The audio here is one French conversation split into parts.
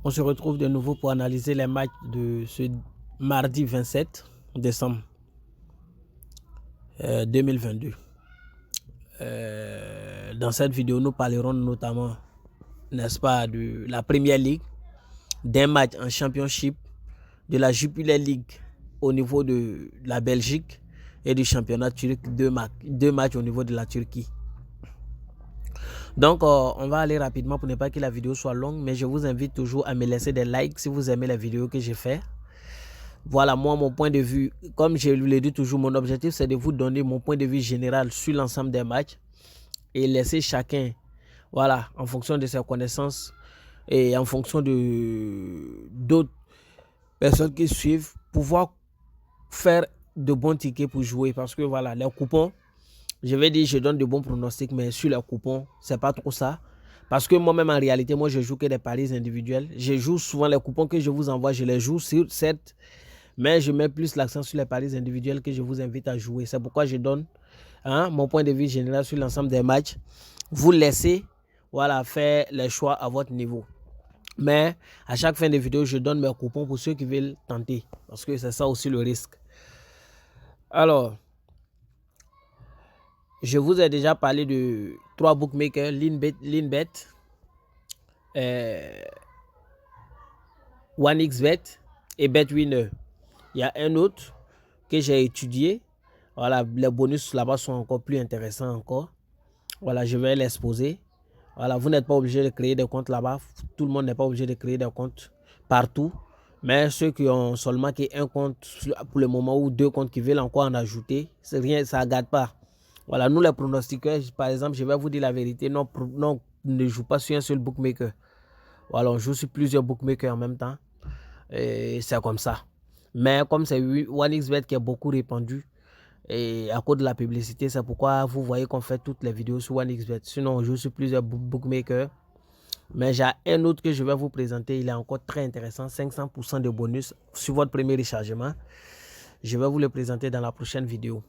On se retrouve de nouveau pour analyser les matchs de ce mardi 27 décembre 2022. Dans cette vidéo, nous parlerons notamment, n'est-ce pas, de la Premier League, d'un match en Championship, de la Jupiler League au niveau de la Belgique et du championnat turc, deux matchs au niveau de la Turquie. Donc, on va aller rapidement pour ne pas que la vidéo soit longue, mais je vous invite toujours à me laisser des likes si vous aimez les vidéos que j'ai fait. Voilà, moi, mon point de vue, comme je l'ai dit toujours, mon objectif, c'est de vous donner mon point de vue général sur l'ensemble des matchs et laisser chacun, voilà, en fonction de ses connaissances et en fonction de d'autres personnes qui suivent, pouvoir faire de bons tickets pour jouer. Parce que, voilà, les coupons, je vais dire, je donne de bons pronostics, mais sur les coupons, c'est pas trop ça. Parce que moi-même, en réalité, moi, je joue que des paris individuels. Je joue souvent les coupons que je vous envoie, je les joue sur cette, mais je mets plus l'accent sur les paris individuels que je vous invite à jouer. C'est pourquoi je donne mon point de vue général sur l'ensemble des matchs. Vous laissez, voilà, faire les choix à votre niveau. Mais à chaque fin de vidéo, je donne mes coupons pour ceux qui veulent tenter. Parce que c'est ça aussi le risque. Alors, je vous ai déjà parlé de 3 bookmakers, Linbet, 1xBet et BetWinner. Il y a un autre que j'ai étudié. Voilà, les bonus là-bas sont encore plus intéressants encore. Voilà, je vais l'exposer. Voilà, vous n'êtes pas obligé de créer des comptes là-bas. Tout le monde n'est pas obligé de créer des comptes partout. Mais ceux qui ont seulement un compte pour le moment ou 2 comptes qui veulent encore en ajouter, c'est rien, ça ne gâte pas. Voilà, nous les pronostiqueurs, par exemple, je vais vous dire la vérité, non, ne joue pas sur un seul bookmaker. Voilà, on joue sur plusieurs bookmakers en même temps. Et c'est comme ça. Mais comme c'est 1xBet qui est beaucoup répandu, et à cause de la publicité, c'est pourquoi vous voyez qu'on fait toutes les vidéos sur 1xBet. Sinon, on joue sur plusieurs bookmakers. Mais j'ai un autre que je vais vous présenter. Il est encore très intéressant. 500% de bonus sur votre premier rechargement. Je vais vous le présenter dans la prochaine vidéo.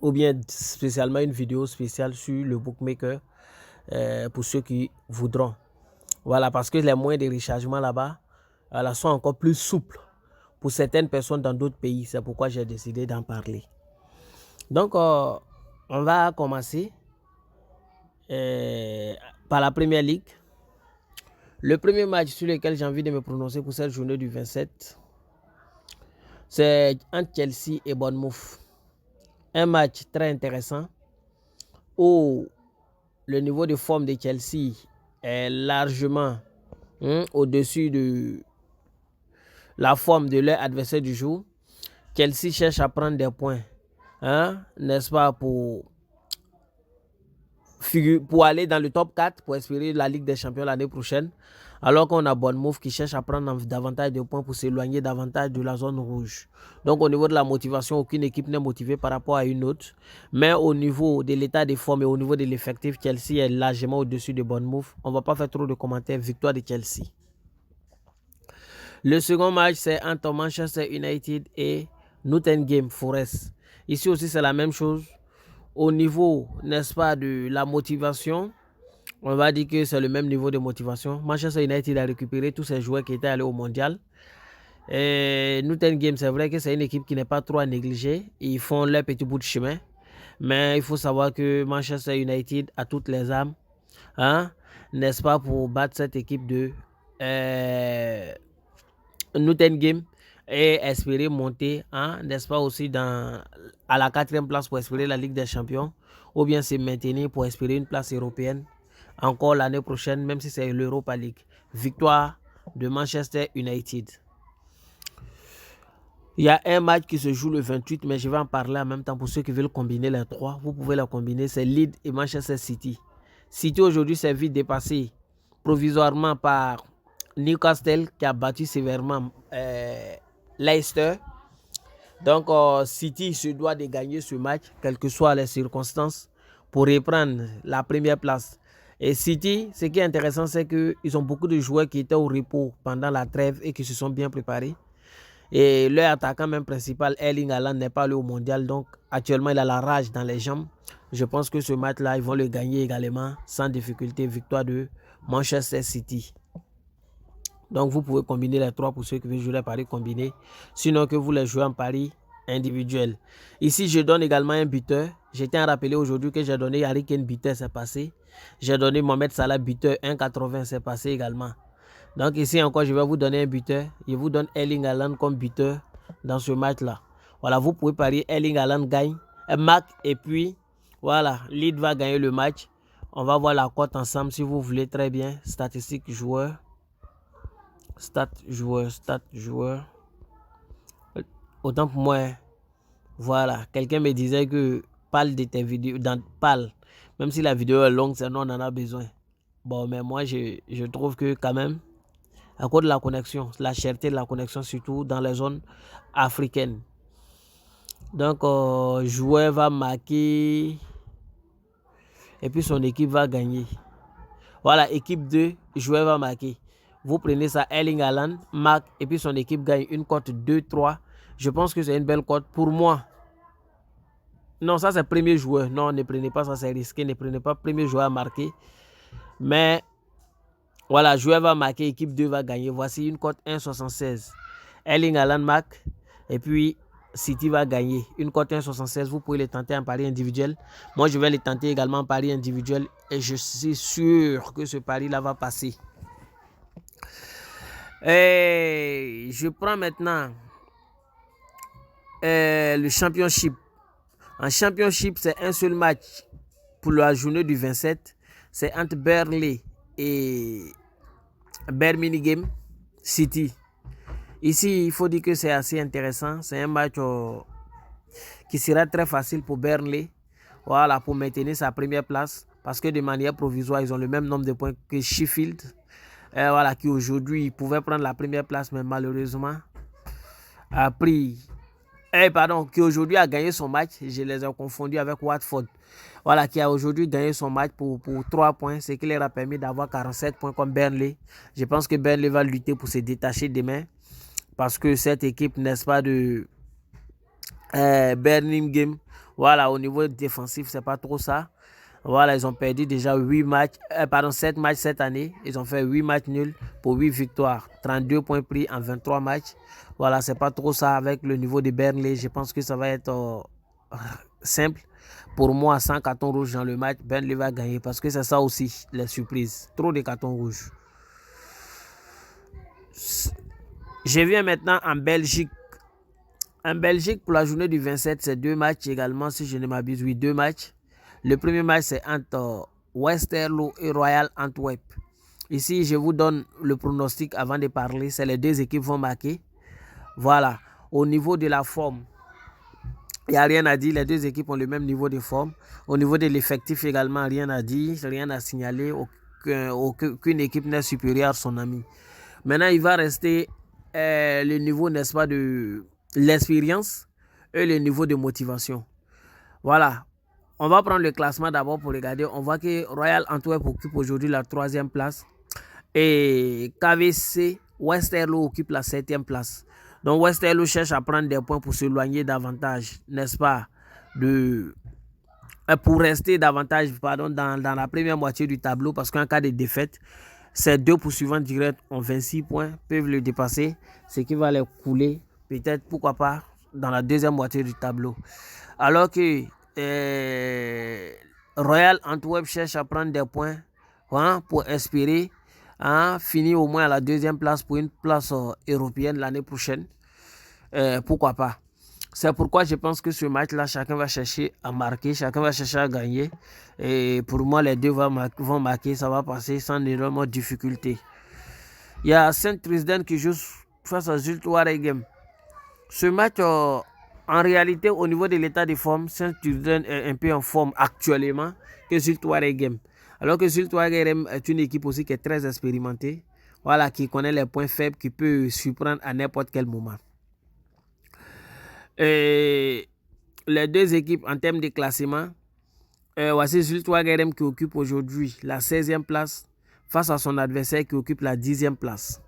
Ou bien spécialement une vidéo spéciale sur le bookmaker pour ceux qui voudront. Voilà, parce que les moyens de rechargement là-bas sont encore plus souples pour certaines personnes dans d'autres pays. C'est pourquoi j'ai décidé d'en parler. Donc, on va commencer par la Première Ligue. Le premier match sur lequel j'ai envie de me prononcer pour cette journée du 27, c'est entre Chelsea et Bournemouth. Un match très intéressant où le niveau de forme de Chelsea est largement au-dessus de la forme de leur adversaire du jour. Chelsea cherche à prendre des points, n'est-ce pas, pour aller dans le top 4 pour espérer la Ligue des Champions l'année prochaine, alors qu'on a Bournemouth qui cherche à prendre davantage de points pour s'éloigner davantage de la zone rouge. Donc au niveau de la motivation, aucune équipe n'est motivée par rapport à une autre, mais au niveau de l'état de forme et au niveau de l'effectif, Chelsea est largement au-dessus de Bournemouth. On ne va pas faire trop de commentaires. Victoire de Chelsea. Le second match, c'est entre Manchester United et Nottingham Forest. Ici aussi, c'est la même chose. Au niveau, n'est-ce pas, de la motivation, on va dire que c'est le même niveau de motivation. Manchester United a récupéré tous ses joueurs qui étaient allés au mondial. Et Nottingham, c'est vrai que c'est une équipe qui n'est pas trop à négliger. Ils font leur petit bout de chemin. Mais il faut savoir que Manchester United a toutes les armes, n'est-ce pas, pour battre cette équipe de Nottingham et espérer monter, n'est-ce pas, aussi à la 4e place pour espérer la Ligue des Champions, ou bien se maintenir pour espérer une place européenne encore l'année prochaine, même si c'est l'Europa League. Victoire de Manchester United. Il y a un match qui se joue le 28, mais je vais en parler en même temps pour ceux qui veulent combiner les trois. Vous pouvez les combiner, c'est Leeds et Manchester City. City aujourd'hui s'est vite dépassé provisoirement par Newcastle qui a battu sévèrement Leicester. Donc City se doit de gagner ce match, quelles que soient les circonstances, pour reprendre la première place. Et City, ce qui est intéressant, c'est qu'ils ont beaucoup de joueurs qui étaient au repos pendant la trêve et qui se sont bien préparés. Et leur attaquant même principal, Erling Haaland, n'est pas allé au mondial. Donc actuellement, il a la rage dans les jambes. Je pense que ce match-là, ils vont le gagner également sans difficulté. Victoire de Manchester City. Donc, vous pouvez combiner les 3 pour ceux qui veulent jouer les paris combinés. Sinon, que vous les jouez en pari individuel. Ici, je donne également un buteur. Je tiens à rappeler aujourd'hui que j'ai donné Harry Kane buteur, c'est passé. J'ai donné Mohamed Salah buteur 1,80, c'est passé également. Donc ici encore, je vais vous donner un buteur. Je vous donne Erling Haaland comme buteur dans ce match-là. Voilà, vous pouvez parier Erling Haaland gagne, marque et puis voilà, Leeds va gagner le match. On va voir la cote ensemble si vous voulez très bien. Statistiques joueurs. Stats joueurs. Autant pour moi, voilà, quelqu'un me disait que parle de tes vidéos, parle. Même si la vidéo est longue, sinon on en a besoin. Bon, mais moi, je trouve que quand même, à cause de la connexion, la cherté de la connexion, surtout dans les zones africaines. Donc, joueur va marquer et puis son équipe va gagner. Voilà, équipe 2, joueur va marquer. Vous prenez ça, Erling Haaland marque et puis son équipe gagne une cote 2-3. Je pense que c'est une belle cote pour moi. Non, ça c'est premier joueur. Non, ne prenez pas ça, c'est risqué. Ne prenez pas premier joueur à marquer. Mais voilà, joueur va marquer, équipe 2 va gagner. Voici une cote 1,76. Erling Haaland marque et puis City va gagner. Une cote 1,76. Vous pouvez les tenter en pari individuel. Moi, je vais les tenter également en pari individuel et je suis sûr que ce pari-là va passer. Et je prends maintenant le championship. En championship, c'est un seul match pour la journée du 27. C'est entre Burnley et Birmingham City. Ici, il faut dire que c'est assez intéressant. C'est un match qui sera très facile pour Burnley. Voilà, pour maintenir sa première place. Parce que de manière provisoire, ils ont le même nombre de points que Sheffield. Voilà, qui aujourd'hui pouvait prendre la première place, mais malheureusement a pris. Qui aujourd'hui a gagné son match. Je les ai confondus avec Watford. Voilà, qui a aujourd'hui gagné son match pour 3 points, ce qui leur a permis d'avoir 47 points comme Burnley. Je pense que Burnley va lutter pour se détacher demain. Parce que cette équipe, n'est-ce pas, de Birmingham, voilà, au niveau défensif, c'est pas trop ça. Voilà, ils ont perdu déjà 7 matchs cette année. Ils ont fait 8 matchs nuls pour 8 victoires. 32 points pris en 23 matchs. Voilà, c'est pas trop ça avec le niveau de Burnley. Je pense que ça va être simple. Pour moi, sans carton rouge dans le match, Burnley va gagner. Parce que c'est ça aussi, les surprises. Trop de cartons rouges. Je viens maintenant en Belgique. En Belgique, pour la journée du 27, c'est 2 matchs également, si je ne m'abuse. Oui, 2 matchs. Le premier match, c'est entre Westerlo et Royal Antwerp. Ici, je vous donne le pronostic avant de parler. C'est les 2 équipes vont marquer. Voilà. Au niveau de la forme, il n'y a rien à dire. Les 2 équipes ont le même niveau de forme. Au niveau de l'effectif également, rien à dire. Rien à signaler. Aucune équipe n'est supérieure à son ami. Maintenant, il va rester le niveau, n'est-ce pas, de l'expérience et le niveau de motivation. Voilà. On va prendre le classement d'abord pour regarder. On voit que Royal Antwerp occupe aujourd'hui la 3e place. Et KVC Westerlo occupe la 7e place. Donc Westerlo cherche à prendre des points pour s'éloigner davantage, n'est-ce pas, pour rester davantage dans la première moitié du tableau. Parce qu'en cas de défaite, ces 2 poursuivants directs ont 26 points, peuvent le dépasser. Ce qui va les couler, peut-être, pourquoi pas, dans la 2e moitié du tableau. Alors que Royal Antwerp cherche à prendre des points pour espérer finir au moins à la 2e place pour une place européenne l'année prochaine. Pourquoi pas. C'est pourquoi je pense que ce match-là, chacun va chercher à marquer, chacun va chercher à gagner. Et pour moi, les 2 vont marquer, ça va passer sans énorme difficulté. Il y a Saint-Tristan qui joue face à Zulte Waregem. Ce match, en réalité, au niveau de l'état de forme, Saint-Tristan est un peu en forme actuellement que Zulte Waregem. Alors que Zulte Waregem est une équipe aussi qui est très expérimentée, voilà, qui connaît les points faibles, qui peut surprendre à n'importe quel moment. Et les 2 équipes en termes de classement, voici Zulte Waregem qui occupe aujourd'hui la 16e place face à son adversaire qui occupe la 10e place.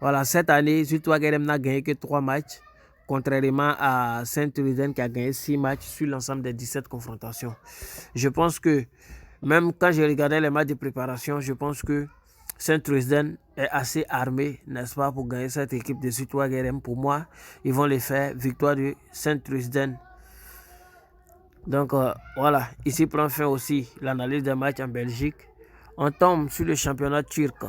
Voilà, cette année, Zulte Waregem n'a gagné que 3 matchs, contrairement à Saint-Tristan qui a gagné 6 matchs sur l'ensemble des 17 confrontations. Je pense que, même quand j'ai regardé les matchs de préparation, je pense que Saint-Tristan est assez armé, n'est-ce pas, pour gagner cette équipe de Sutois Guérem. Pour moi, ils vont les faire. Victoire de Saint-Tristan. Donc voilà, ici prend fin aussi l'analyse des matchs en Belgique. On tombe sur le championnat turc.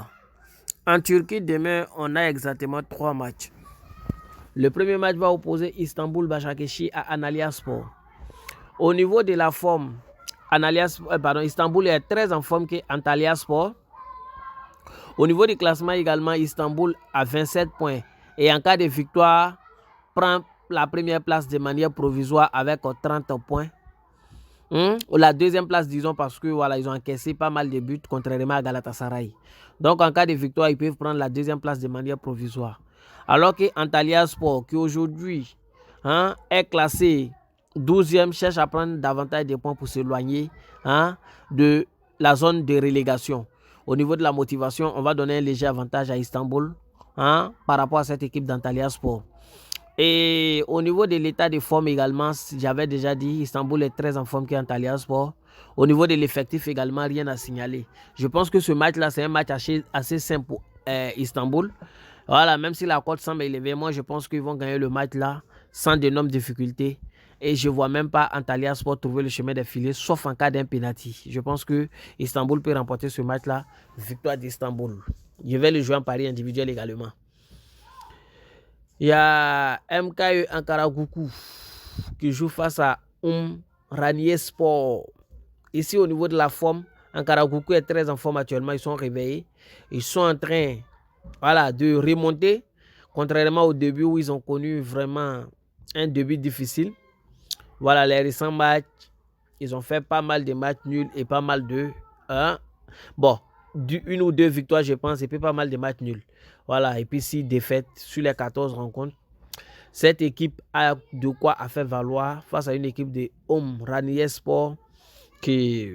En Turquie, demain, on a exactement 3 matchs. Le premier match va opposer Istanbul Başakşehir à Antalyaspor. Au niveau de la forme, Istanbul est très en forme que Antalyaspor. Au niveau du classement également, Istanbul a 27 points. Et en cas de victoire, prend la première place de manière provisoire avec 30 points. La deuxième place, disons, parce que voilà, ils ont encaissé pas mal de buts, contrairement à Galatasaray. Donc, en cas de victoire, ils peuvent prendre la deuxième place de manière provisoire. Alors que Antalyaspor, qui aujourd'hui est classé 12e, cherche à prendre davantage de points pour s'éloigner de la zone de relégation. Au niveau de la motivation, on va donner un léger avantage à Istanbul par rapport à cette équipe d'Antalyaspor. Et au niveau de l'état de forme également, j'avais déjà dit, Istanbul est très en forme qu'Antalyaspor. Au niveau de l'effectif également, rien à signaler. Je pense que ce match-là, c'est un match assez simple pour Istanbul. Voilà, même si la cote semble élevée, moi je pense qu'ils vont gagner le match-là sans d'énormes difficultés. Et je ne vois même pas Antalyaspor trouver le chemin des filets, sauf en cas d'un penalty. Je pense que Istanbul peut remporter ce match-là. Victoire d'Istanbul. Je vais le jouer en pari individuel également. Il y a MKE Ankara-Gucci qui joue face à Umraniyespor. Ici, au niveau de la forme, Ankara-Gucci est très en forme actuellement. Ils sont réveillés. Ils sont en train de remonter. Contrairement au début où ils ont connu vraiment un début difficile. Voilà, les récents matchs, ils ont fait pas mal de matchs nuls et pas mal de... une ou deux victoires, je pense, et puis pas mal de matchs nuls. Voilà, et puis 6 défaites sur les 14 rencontres. Cette équipe a de quoi à faire valoir face à une équipe de Umraniyespor qui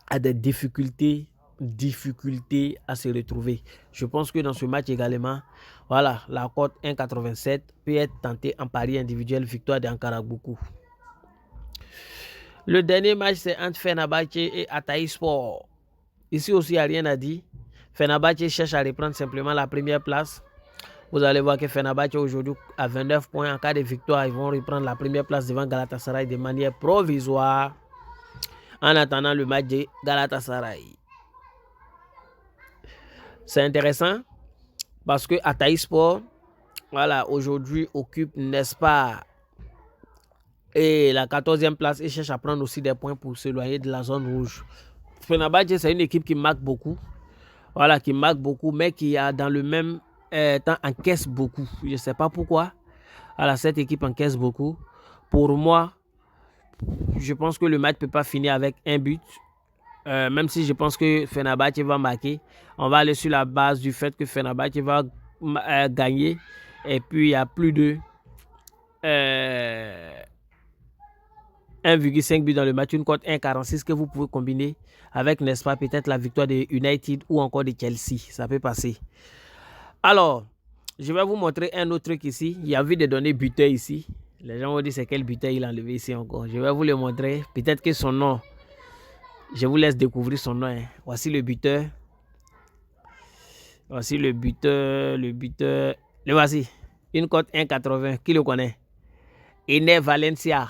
a des difficultés à se retrouver. Je pense que dans ce match également, voilà, la cote 1,87 peut être tentée en pari individuel, victoire d'Ankara-Gucci. Le dernier match, c'est entre Fenerbahçe et Hatayspor. Ici aussi, il n'y a rien à dire. Fenerbahçe cherche à reprendre simplement la première place. Vous allez voir que Fenerbahçe aujourd'hui a 29 points. En cas de victoire, ils vont reprendre la première place devant Galatasaray de manière provisoire. En attendant le match de Galatasaray. C'est intéressant parce que Hatayspor, voilà, aujourd'hui occupe, n'est-ce pas, et la 14e place et cherche à prendre aussi des points pour s'éloigner de la zone rouge. Fenerbahçe, c'est une équipe qui marque beaucoup. Voilà, qui marque beaucoup, mais qui a dans le même temps encaisse beaucoup. Je ne sais pas pourquoi. Voilà, cette équipe encaisse beaucoup. Pour moi, je pense que le match ne peut pas finir avec un but. Même si je pense que Fenerbahçe va marquer. On va aller sur la base du fait que Fenerbahçe va gagner. Et puis, il y a plus de 1,5 but dans le match, une cote 1,46 que vous pouvez combiner avec, n'est-ce pas, peut-être la victoire de United ou encore de Chelsea. Ça peut passer. Alors, je vais vous montrer un autre truc ici. Il y a vu des données buteur ici. Les gens vont dire c'est quel buteur il a enlevé ici encore. Je vais vous le montrer. Peut-être que son nom, je vous laisse découvrir son nom. Voici le buteur. Voici le buteur. Le voici. Une cote 1,80. Qui le connaît? Ener Valencia.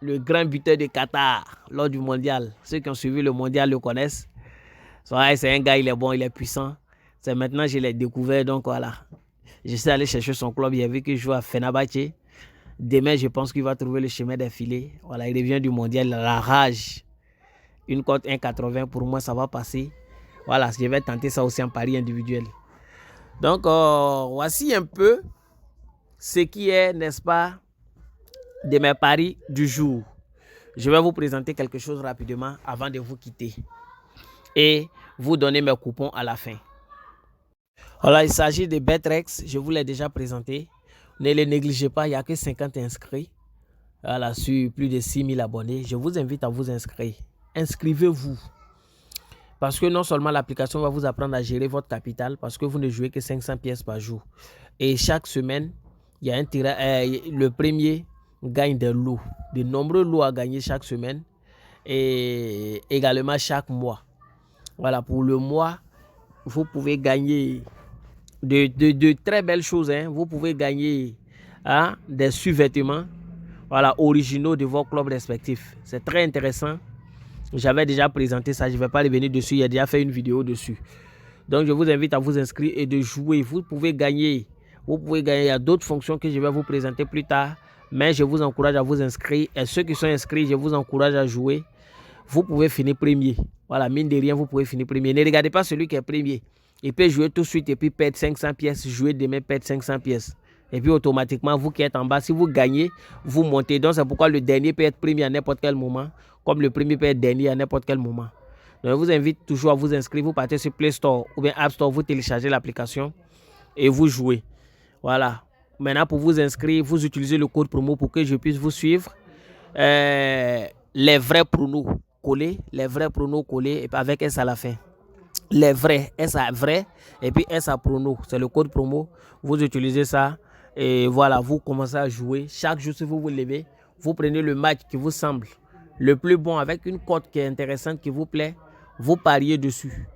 Le grand buteur de Qatar lors du mondial. Ceux qui ont suivi le mondial le connaissent. C'est un gars, il est bon, il est puissant. C'est maintenant que je l'ai découvert, donc voilà. Je suis allé chercher son club, il a vu qu'il joue à Fenerbahçe. Demain, je pense qu'il va trouver le chemin des filets. Voilà, il revient du mondial, la rage. Une cote 1,80, pour moi, ça va passer. Voilà, je vais tenter ça aussi en pari individuel. Donc, voici un peu ce qui est, n'est-ce pas, de mes paris du jour. Je vais vous présenter quelque chose rapidement avant de vous quitter et vous donner mes coupons à la fin. Voilà, il s'agit de Betrex, je vous l'ai déjà présenté. Ne les négligez pas, il n'y a que 50 inscrits. Voilà, sur plus de 6000 abonnés. Je vous invite à vous inscrire. Inscrivez-vous. Parce que non seulement l'application va vous apprendre à gérer votre capital, parce que vous ne jouez que 500 pièces par jour. Et chaque semaine, il y a un tirage, le premier gagne des lots, de nombreux lots à gagner chaque semaine et également chaque mois. Voilà, pour le mois vous pouvez gagner de très belles choses. Hein. Vous pouvez gagner des sous-vêtements, voilà, originaux de vos clubs respectifs. C'est très intéressant. J'avais déjà présenté ça, je ne vais pas revenir dessus, il y a déjà fait une vidéo dessus. Donc je vous invite à vous inscrire et de jouer. Vous pouvez gagner, il y a d'autres fonctions que je vais vous présenter plus tard. Mais je vous encourage à vous inscrire. Et ceux qui sont inscrits, je vous encourage à jouer. Vous pouvez finir premier. Voilà, mine de rien, vous pouvez finir premier. Ne regardez pas celui qui est premier. Il peut jouer tout de suite et puis perdre 500 pièces. Jouer demain, perdre 500 pièces. Et puis automatiquement, vous qui êtes en bas, si vous gagnez, vous montez. Donc c'est pourquoi le dernier peut être premier à n'importe quel moment. Comme le premier peut être dernier à n'importe quel moment. Donc je vous invite toujours à vous inscrire. Vous partez sur Play Store ou bien App Store. Vous téléchargez l'application et vous jouez. Voilà. Maintenant, pour vous inscrire, vous utilisez le code promo pour que je puisse vous suivre. Les vrais pronos collés, les vrais pronos collés et avec S à la fin. Les vrais, S à vrai et puis S à prono. C'est le code promo. Vous utilisez ça et voilà, vous commencez à jouer. Chaque jour, si vous vous levez, vous prenez le match qui vous semble le plus bon avec une cote qui est intéressante, qui vous plaît. Vous pariez dessus.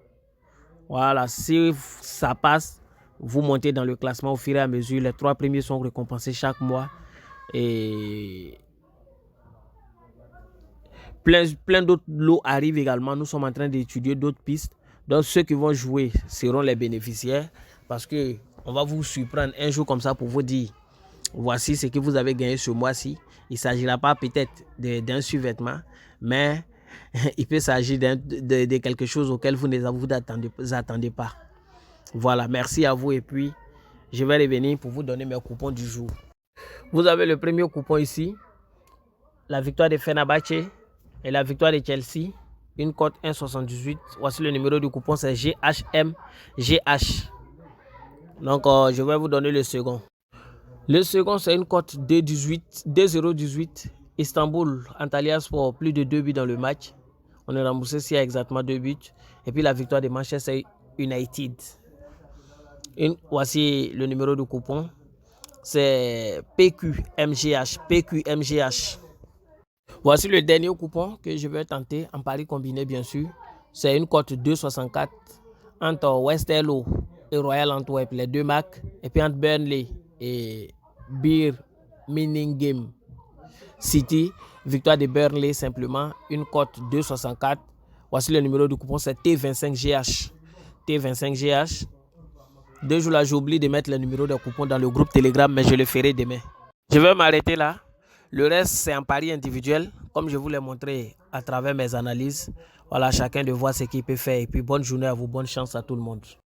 Voilà, si ça passe, vous montez dans le classement au fur et à mesure. Les 3 premiers sont récompensés chaque mois. Et plein d'autres lots arrivent également. Nous sommes en train d'étudier d'autres pistes. Donc ceux qui vont jouer seront les bénéficiaires. Parce qu'on va vous surprendre un jour comme ça pour vous dire, voici ce que vous avez gagné ce mois-ci. Il ne s'agira pas peut-être d'un survêtement, mais il peut s'agir de quelque chose auquel vous ne vous attendez pas. Voilà, merci à vous et puis je vais revenir pour vous donner mes coupons du jour. Vous avez le premier coupon ici, la victoire de Fenerbahçe et la victoire de Chelsea, une cote 1,78. Voici le numéro du coupon, c'est GHMGH. Donc je vais vous donner le second. Le second, c'est une cote 2,018. Istanbul, Antalyaspor, plus de 2 buts dans le match. On est remboursé s'il y a exactement 2 buts. Et puis la victoire de Manchester United. Voici le numéro de coupon. C'est PQMGH. Voici le dernier coupon que je vais tenter en pari combiné, bien sûr. C'est une cote 2,64 entre Westerlo et Royal Antwerp, les deux marques. Et puis entre Burnley et Birmingham City, victoire de Burnley simplement, une cote 2,64. Voici le numéro du coupon, c'est T25GH. T25GH. 2 jours là, j'oublie de mettre le numéro de coupon dans le groupe Telegram, mais je le ferai demain. Je vais m'arrêter là. Le reste, c'est un pari individuel, comme je vous l'ai montré à travers mes analyses. Voilà, chacun de voir ce qu'il peut faire. Et puis bonne journée à vous, bonne chance à tout le monde.